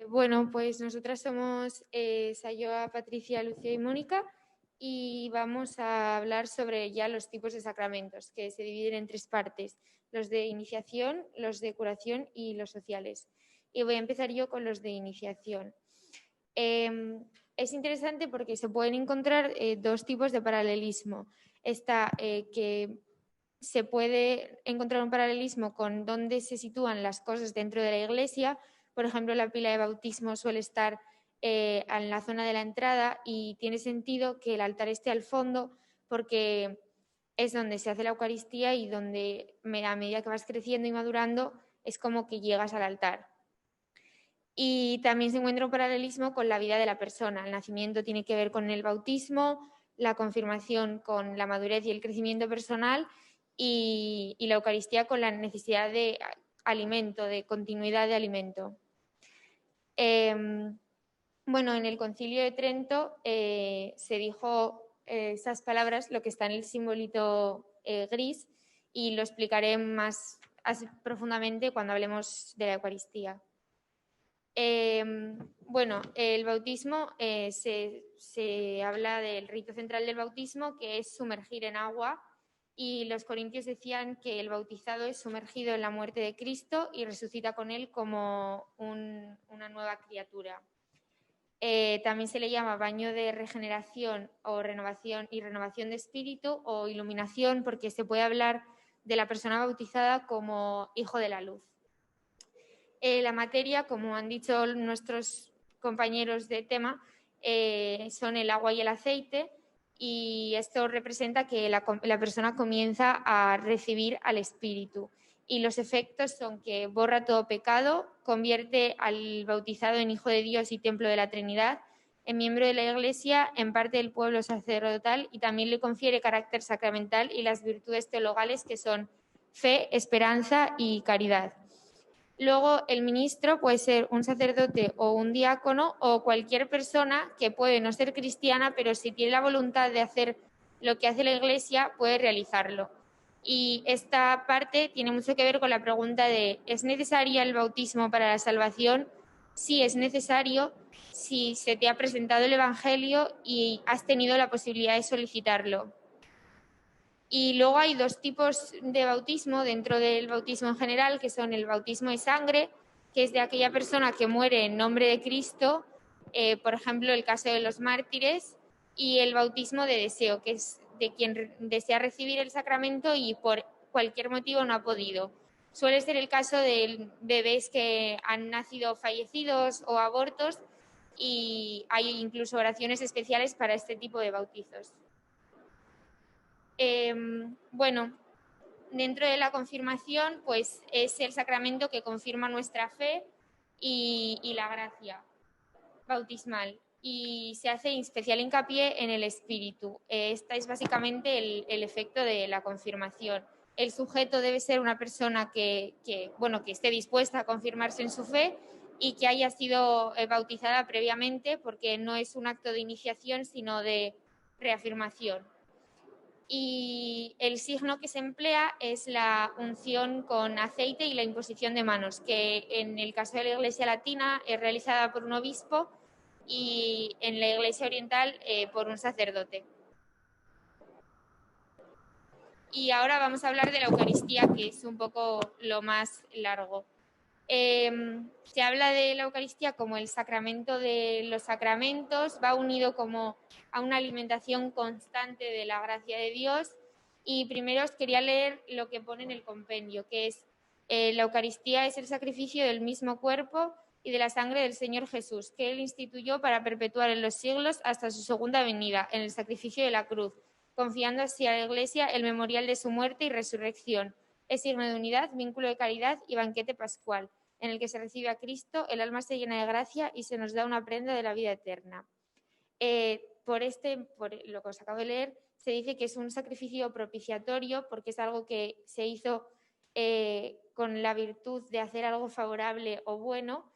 Bueno, pues nosotras somos Sayoa, Patricia, Lucía y Mónica y vamos a hablar sobre ya los tipos de sacramentos, que se dividen en tres partes, los de iniciación, los de curación y los sociales. Y voy a empezar yo con los de iniciación. Es interesante porque se pueden encontrar dos tipos de paralelismo. Está que se puede encontrar un paralelismo con dónde se sitúan las cosas dentro de la iglesia. Por ejemplo, la pila de bautismo suele estar en la zona de la entrada y tiene sentido que el altar esté al fondo porque es donde se hace la Eucaristía y donde a medida que vas creciendo y madurando es como que llegas al altar. Y también se encuentra un paralelismo con la vida de la persona. El nacimiento tiene que ver con el bautismo, la confirmación con la madurez y el crecimiento personal y la Eucaristía con la necesidad de alimento, de continuidad de alimento. Bueno, en el Concilio de Trento se dijo esas palabras, lo que está en el simbolito gris, y lo explicaré más profundamente cuando hablemos de la Eucaristía. Bueno, el bautismo se habla del rito central del bautismo, que es sumergir en agua, y los corintios decían que el bautizado es sumergido en la muerte de Cristo y resucita con él como una nueva criatura. También se le llama baño de regeneración o renovación y renovación de espíritu o iluminación, porque se puede hablar de la persona bautizada como hijo de la luz. La materia, como han dicho nuestros compañeros de tema, son el agua y el aceite, y esto representa que la persona comienza a recibir al Espíritu. Y los efectos son que borra todo pecado, convierte al bautizado en hijo de Dios y templo de la Trinidad, en miembro de la Iglesia, en parte del pueblo sacerdotal, y también le confiere carácter sacramental y las virtudes teologales que son fe, esperanza y caridad. Luego, el ministro puede ser un sacerdote o un diácono o cualquier persona que puede no ser cristiana, pero si tiene la voluntad de hacer lo que hace la Iglesia, puede realizarlo. Y esta parte tiene mucho que ver con la pregunta de ¿es necesario el bautismo para la salvación? Sí, es necesario si se te ha presentado el Evangelio y has tenido la posibilidad de solicitarlo. Y luego hay dos tipos de bautismo dentro del bautismo en general, que son el bautismo de sangre, que es de aquella persona que muere en nombre de Cristo, por ejemplo, el caso de los mártires, y el bautismo de deseo, que es de quien desea recibir el sacramento y por cualquier motivo no ha podido. Suele ser el caso de bebés que han nacido fallecidos o abortos, y hay incluso oraciones especiales para este tipo de bautizos. Bueno, dentro de la confirmación, pues es el sacramento que confirma nuestra fe y la gracia bautismal. Y se hace especial hincapié en el espíritu. Esta es básicamente el efecto de la confirmación. El sujeto debe ser una persona que esté dispuesta a confirmarse en su fe y que haya sido bautizada previamente, porque no es un acto de iniciación, sino de reafirmación. Y el signo que se emplea es la unción con aceite y la imposición de manos, que en el caso de la Iglesia Latina es realizada por un obispo y en la Iglesia Oriental por un sacerdote. Y ahora vamos a hablar de la Eucaristía, que es un poco lo más largo. Se habla de la Eucaristía como el sacramento de los sacramentos, va unido como a una alimentación constante de la gracia de Dios. Y primero os quería leer lo que pone en el compendio, que es la Eucaristía es el sacrificio del mismo cuerpo y de la sangre del Señor Jesús, que Él instituyó para perpetuar en los siglos hasta su segunda venida, en el sacrificio de la cruz, confiando así a la Iglesia el memorial de su muerte y resurrección. Es signo de unidad, vínculo de caridad y banquete pascual, en el que se recibe a Cristo, el alma se llena de gracia y se nos da una prenda de la vida eterna. Por lo que os acabo de leer, se dice que es un sacrificio propiciatorio porque es algo que se hizo con la virtud de hacer algo favorable o bueno,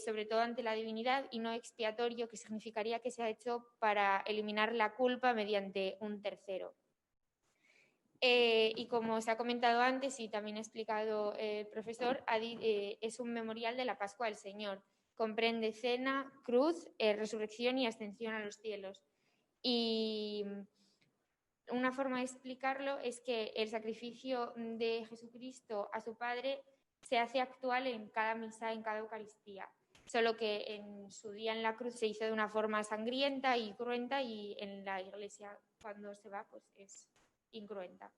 sobre todo ante la divinidad, y no expiatorio, que significaría que se ha hecho para eliminar la culpa mediante un tercero. Y como se ha comentado antes y también ha explicado el profesor, es un memorial de la Pascua del Señor. Comprende cena, cruz, resurrección y ascensión a los cielos. Y una forma de explicarlo es que el sacrificio de Jesucristo a su Padre se hace actual en cada misa, en cada Eucaristía. Solo que en su día en la cruz se hizo de una forma sangrienta y cruenta, y en la Iglesia, cuando se va, pues es incruenta.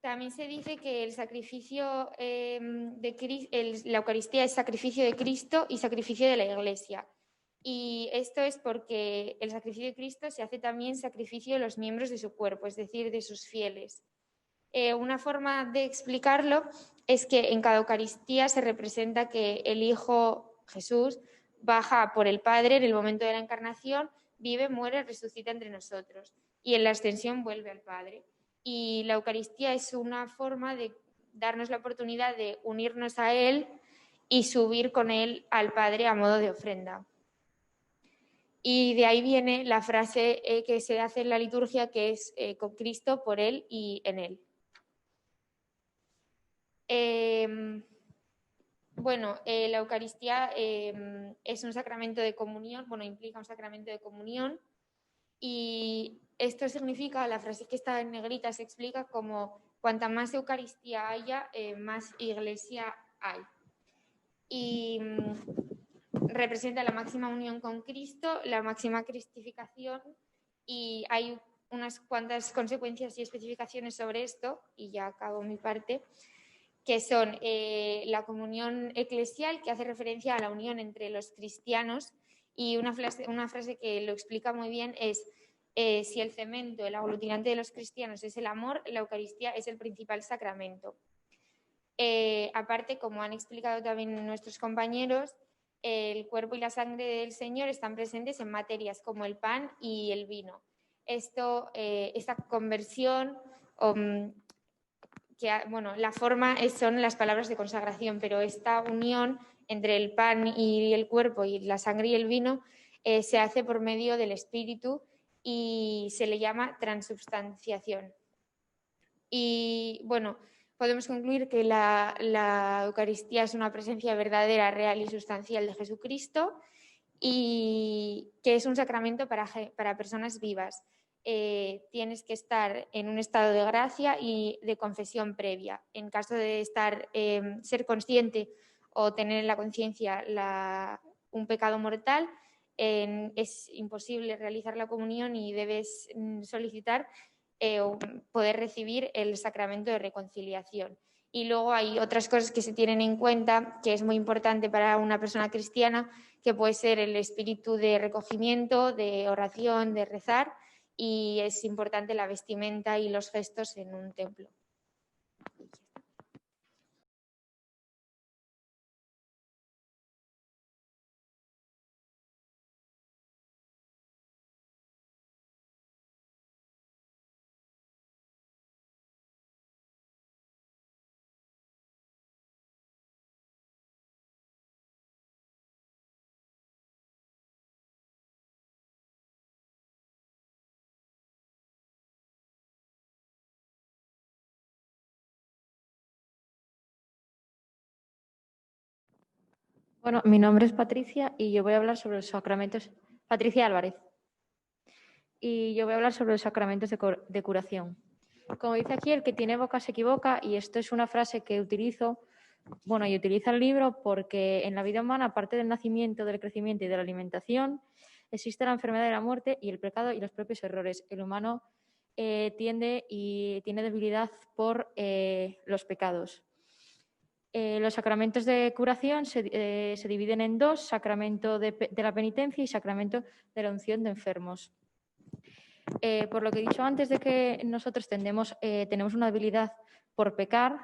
También se dice que el sacrificio la Eucaristía es sacrificio de Cristo y sacrificio de la Iglesia. Y esto es porque el sacrificio de Cristo se hace también sacrificio de los miembros de su cuerpo, es decir, de sus fieles. Una forma de explicarlo es que en cada Eucaristía se representa que el Hijo Jesús baja por el Padre en el momento de la encarnación, vive, muere, resucita entre nosotros, y en la ascensión vuelve al Padre. Y la Eucaristía es una forma de darnos la oportunidad de unirnos a Él y subir con Él al Padre a modo de ofrenda. Y de ahí viene la frase que se hace en la liturgia, que es con Cristo, por Él y en Él. La Eucaristía es un sacramento de comunión, implica un sacramento de comunión, y esto significa, la frase que está en negrita se explica como cuanta más Eucaristía haya, más Iglesia hay. Y representa la máxima unión con Cristo, la máxima cristificación, y hay unas cuantas consecuencias y especificaciones sobre esto, y ya acabo mi parte, que son la comunión eclesial, que hace referencia a la unión entre los cristianos, y una frase que lo explica muy bien es: si el cemento, el aglutinante de los cristianos es el amor, la Eucaristía es el principal sacramento. Aparte, como han explicado también nuestros compañeros, el cuerpo y la sangre del Señor están presentes en materias como el pan y el vino. Esta conversión, la forma son las palabras de consagración, pero esta unión entre el pan y el cuerpo y la sangre y el vino se hace por medio del Espíritu y se le llama transubstanciación. Y podemos concluir que la Eucaristía es una presencia verdadera, real y sustancial de Jesucristo, y que es un sacramento para personas vivas. Tienes que estar en un estado de gracia y de confesión previa. En caso de ser consciente o tener en la conciencia un pecado mortal, es imposible realizar la comunión y debes solicitar poder recibir el sacramento de reconciliación. Y luego hay otras cosas que se tienen en cuenta, que es muy importante para una persona cristiana, que puede ser el espíritu de recogimiento, de oración, de rezar, y es importante la vestimenta y los gestos en un templo. Bueno, mi nombre es Patricia y yo voy a hablar sobre los sacramentos. Patricia Álvarez. Y yo voy a hablar sobre los sacramentos de curación. Como dice aquí, el que tiene boca se equivoca, y esto es una frase que utiliza el libro porque en la vida humana, aparte del nacimiento, del crecimiento y de la alimentación, existe la enfermedad y la muerte y el pecado y los propios errores. El humano tiende y tiene debilidad por los pecados. Los sacramentos de curación se dividen en dos: sacramento de la penitencia y sacramento de la unción de enfermos. Por lo que he dicho antes de que nosotros tenemos una debilidad por pecar,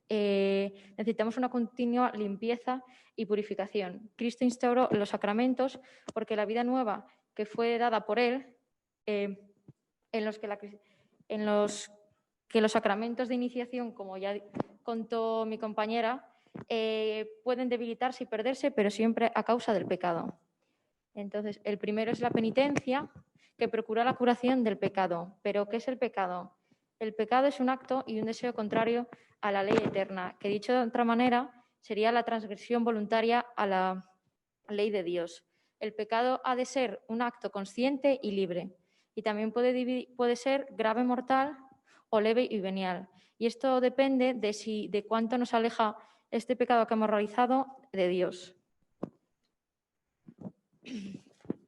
necesitamos una continua limpieza y purificación. Cristo instauró los sacramentos porque la vida nueva que fue dada por Él, en los que los sacramentos de iniciación, como ya contó mi compañera, pueden debilitarse y perderse, pero siempre a causa del pecado. Entonces, el primero es la penitencia, que procura la curación del pecado. ¿Pero qué es el pecado? El pecado es un acto y un deseo contrario a la ley eterna, que, dicho de otra manera, sería la transgresión voluntaria a la ley de Dios. El pecado ha de ser un acto consciente y libre, y también puede ser grave, mortal o leve y venial. Y esto depende de cuánto nos aleja este pecado que hemos realizado de Dios.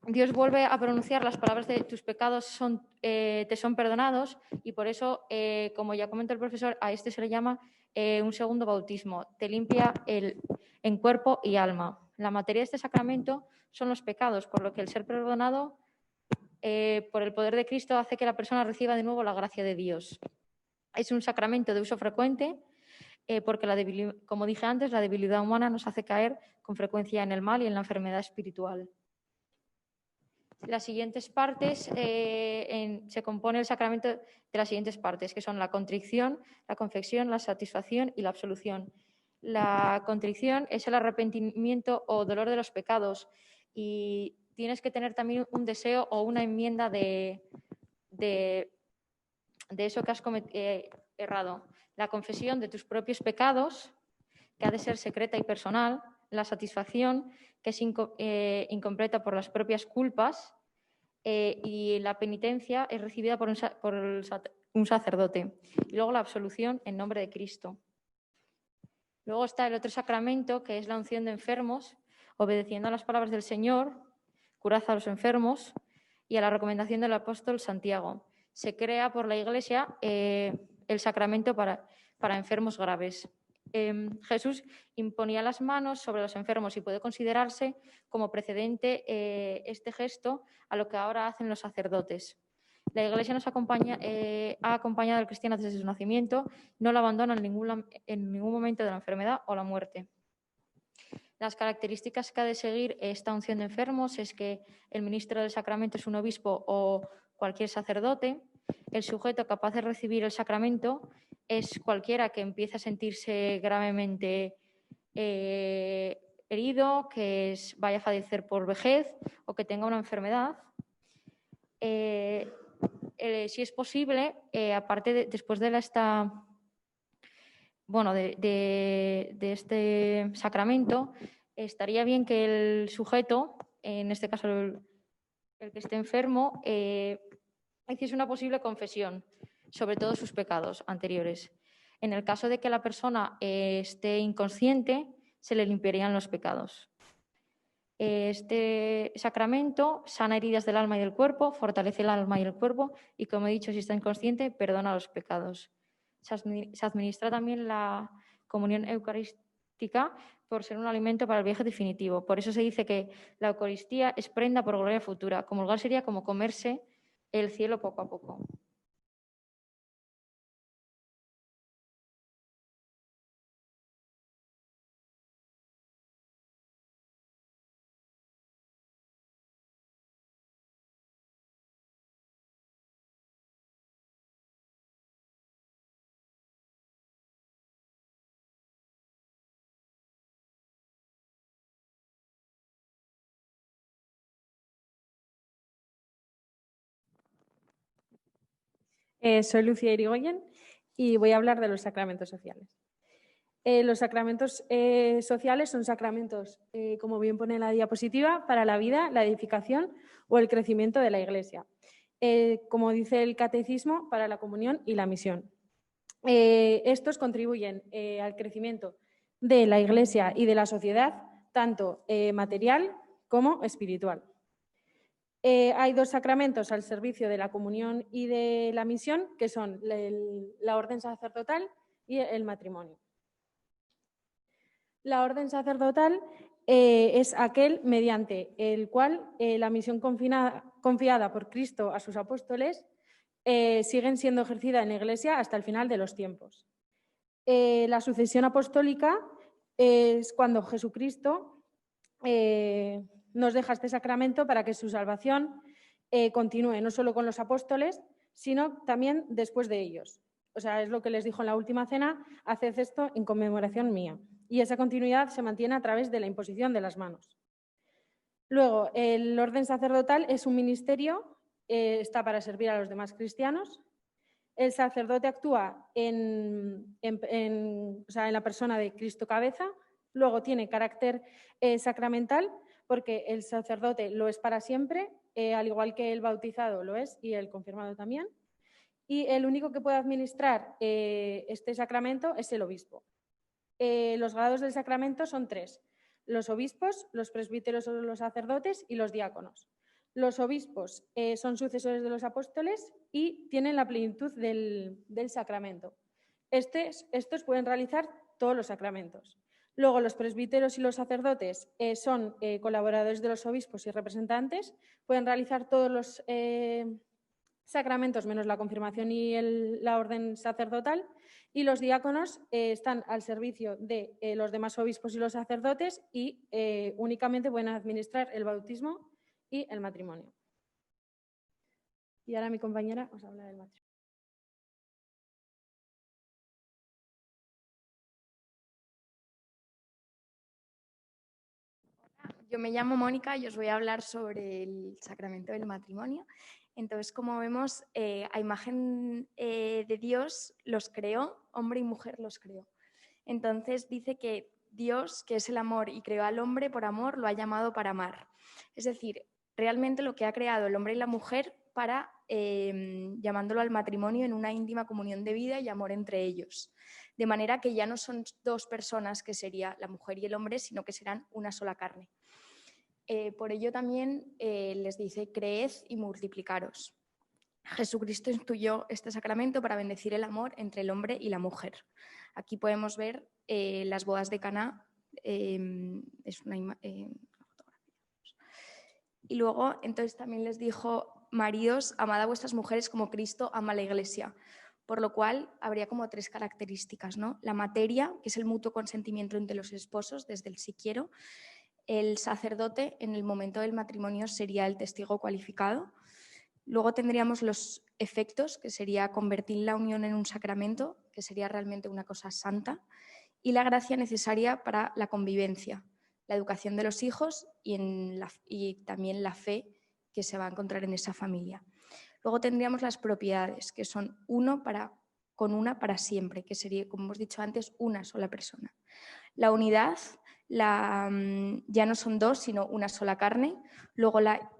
Dios vuelve a pronunciar las palabras de tus pecados te son perdonados, y por eso, como ya comentó el profesor, a este se le llama un segundo bautismo. Te limpia en cuerpo y alma. La materia de este sacramento son los pecados, por lo que el ser perdonado por el poder de Cristo hace que la persona reciba de nuevo la gracia de Dios. Es un sacramento de uso frecuente porque, como dije antes, la debilidad humana nos hace caer con frecuencia en el mal y en la enfermedad espiritual. Las siguientes partes, se compone el sacramento de las siguientes partes, que son la contrición, la confesión, la satisfacción y la absolución. La contrición es el arrepentimiento o dolor de los pecados, y tienes que tener también un deseo o una enmienda de eso que has errado. La confesión de tus propios pecados, que ha de ser secreta y personal. La satisfacción, que es incompleta por las propias culpas. Y la penitencia es recibida por un sacerdote. Y luego la absolución en nombre de Cristo. Luego está el otro sacramento, que es la unción de enfermos, obedeciendo a las palabras del Señor, curad a los enfermos, y a la recomendación del apóstol Santiago. Se crea por la Iglesia el sacramento para enfermos graves. Jesús imponía las manos sobre los enfermos y puede considerarse como precedente este gesto a lo que ahora hacen los sacerdotes. La Iglesia ha acompañado al cristiano desde su nacimiento, no lo abandona en ningún momento de la enfermedad o la muerte. Las características que ha de seguir esta unción de enfermos es que el ministro del sacramento es un obispo o cualquier sacerdote. El sujeto capaz de recibir el sacramento es cualquiera que empiece a sentirse gravemente herido, que vaya a fallecer por vejez o que tenga una enfermedad. Si es posible, después de este sacramento, estaría bien que el sujeto, en este caso el que esté enfermo, hiciese una posible confesión sobre todos sus pecados anteriores. En el caso de que la persona esté inconsciente, se le limpiarían los pecados. Este sacramento sana heridas del alma y del cuerpo, fortalece el alma y el cuerpo y, como he dicho, si está inconsciente, perdona los pecados. Se administra también la comunión eucarística por ser un alimento para el viaje definitivo. Por eso se dice que la Eucaristía es prenda por gloria futura. Comulgar sería como comerse el cielo poco a poco. Soy Lucía Irigoyen y voy a hablar de los sacramentos sociales. Los sacramentos sociales son sacramentos, como bien pone en la diapositiva, para la vida, la edificación o el crecimiento de la Iglesia. Como dice el Catecismo, para la comunión y la misión. Estos contribuyen al crecimiento de la Iglesia y de la sociedad, tanto material como espiritual. Hay dos sacramentos al servicio de la comunión y de la misión, que son la orden sacerdotal y el matrimonio. La orden sacerdotal es aquel mediante el cual la misión confiada por Cristo a sus apóstoles siguen siendo ejercida en la Iglesia hasta el final de los tiempos. La sucesión apostólica es cuando Jesucristo nos deja este sacramento para que su salvación continúe no solo con los apóstoles, sino también después de ellos. O sea, es lo que les dijo en la última cena: haced esto en conmemoración mía. Y esa continuidad se mantiene a través de la imposición de las manos. Luego, el orden sacerdotal es un ministerio, está para servir a los demás cristianos. El sacerdote actúa en la persona de Cristo cabeza, Luego tiene carácter sacramental porque el sacerdote lo es para siempre, al igual que el bautizado lo es y el confirmado también. Y el único que puede administrar este sacramento es el obispo. Los grados del sacramento son 3: los obispos, los presbíteros o los sacerdotes y los diáconos. Los obispos son sucesores de los apóstoles y tienen la plenitud del sacramento. Estos pueden realizar todos los sacramentos. Luego, los presbíteros y los sacerdotes son colaboradores de los obispos y representantes, pueden realizar todos los sacramentos menos la confirmación y la orden sacerdotal, y los diáconos están al servicio de los demás obispos y los sacerdotes y únicamente pueden administrar el bautismo y el matrimonio. Y ahora mi compañera os habla del matrimonio. Yo me llamo Mónica y os voy a hablar sobre el sacramento del matrimonio. Entonces, como vemos, a imagen de Dios los creó, hombre y mujer los creó. Entonces dice que Dios, que es el amor y creó al hombre por amor, lo ha llamado para amar. Es decir, realmente lo que ha creado el hombre y la mujer para llamándolo al matrimonio en una íntima comunión de vida y amor entre ellos. De manera que ya no son dos personas, que sería la mujer y el hombre, sino que serán una sola carne. Por ello también les dice: creed y multiplicaros. Jesucristo instituyó este sacramento para bendecir el amor entre el hombre y la mujer. Aquí podemos ver las bodas de Caná. Es una y luego, entonces también les dijo: maridos, amad a vuestras mujeres como Cristo ama a la Iglesia. Por lo cual habría como 3 características, ¿no? La materia, que es el mutuo consentimiento entre los esposos desde el sí quiero. El sacerdote en el momento del matrimonio sería el testigo cualificado. Luego tendríamos los efectos, que sería convertir la unión en un sacramento, que sería realmente una cosa santa. Y la gracia necesaria para la convivencia, la educación de los hijos y también la fe que se va a encontrar en esa familia. Luego tendríamos las propiedades, que son con una para siempre, que sería, como hemos dicho antes, una sola persona. La unidad, ya no son 2, sino una sola carne. Luego la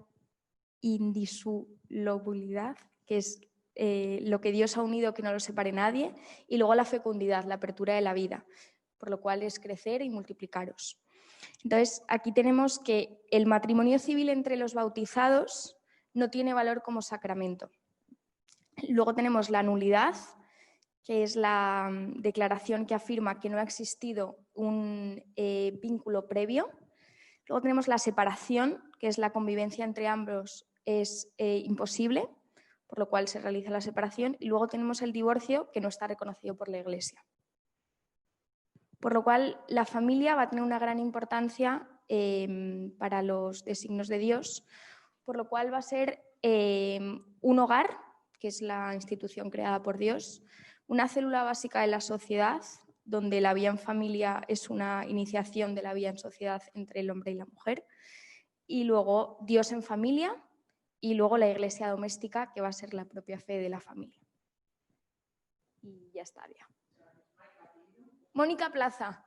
indisolubilidad, que es lo que Dios ha unido, que no lo separe nadie. Y luego la fecundidad, la apertura de la vida, por lo cual es crecer y multiplicaros. Entonces, aquí tenemos que el matrimonio civil entre los bautizados no tiene valor como sacramento. Luego tenemos la nulidad, que es la declaración que afirma que no ha existido un vínculo previo. Luego tenemos la separación, que es la convivencia entre ambos es imposible, por lo cual se realiza la separación. Y luego tenemos el divorcio, que no está reconocido por la Iglesia. Por lo cual, la familia va a tener una gran importancia para los designios de Dios, por lo cual va a ser un hogar, que es la institución creada por Dios, una célula básica de la sociedad, donde la vida en familia es una iniciación de la vida en sociedad entre el hombre y la mujer, y luego Dios en familia, y luego la iglesia doméstica, que va a ser la propia fe de la familia. Y ya estaría. Mónica Plaza.